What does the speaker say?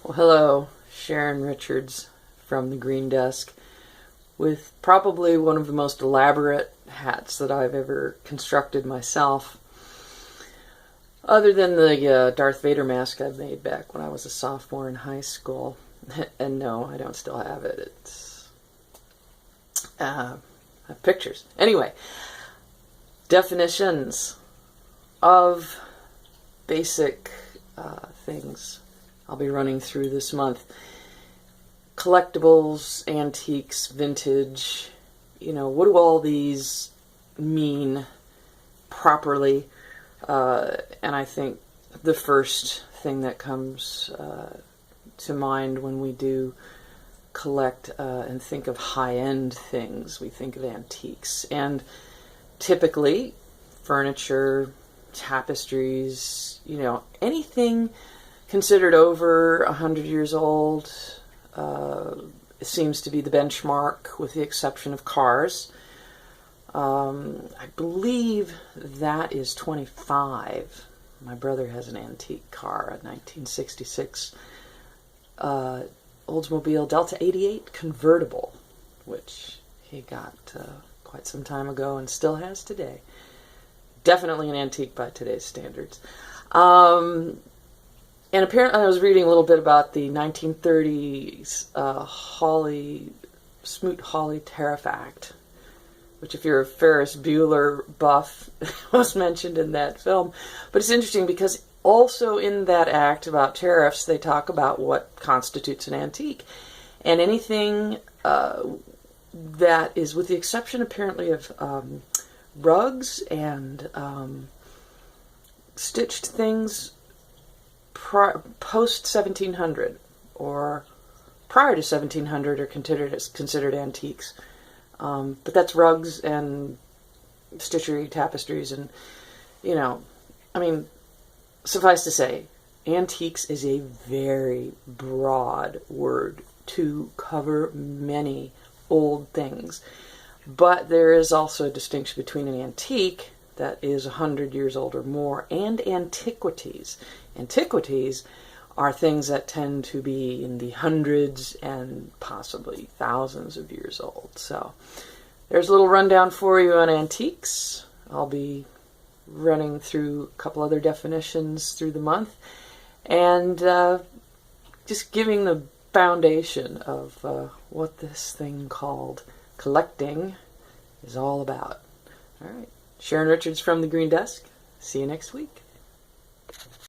Well, hello, Sharon Richards from the Green Desk with probably one of the most elaborate hats that I've ever constructed myself, other than the Darth Vader mask I made back when I was a sophomore in high school. And no, I don't still have it. It's I have pictures. Anyway, definitions of basic things I'll be running through this month. Collectibles, antiques, vintage, what do all these mean properly? And I think the first thing that comes to mind when we do collect and think of high-end things, we think of antiques. And typically, furniture, tapestries, anything considered over 100 years old seems to be the benchmark, with the exception of cars. I believe that is 25. My brother has an antique car, a 1966 Oldsmobile Delta 88 convertible, which he got quite some time ago and still has today. Definitely an antique by today's standards. And apparently I was reading a little bit about the 1930s Smoot-Hawley Tariff Act, which, if you're a Ferris Bueller buff, was mentioned in that film. But it's interesting because also in that act about tariffs, they talk about what constitutes an antique. And anything that is, with the exception apparently of rugs and stitched things, post 1700 or prior to 1700 are considered antiques. But that's rugs and stitchery, tapestries, and suffice to say, antiques is a very broad word to cover many old things. But there is also a distinction between an antique that is 100 years old or more and antiquities. Antiquities are things that tend to be in the hundreds and possibly thousands of years old. So there's a little rundown for you on antiques. I'll be running through a couple other definitions through the month and just giving the foundation of what this thing called collecting is all about. All right. Sharon Richards from the Green Desk. See you next week.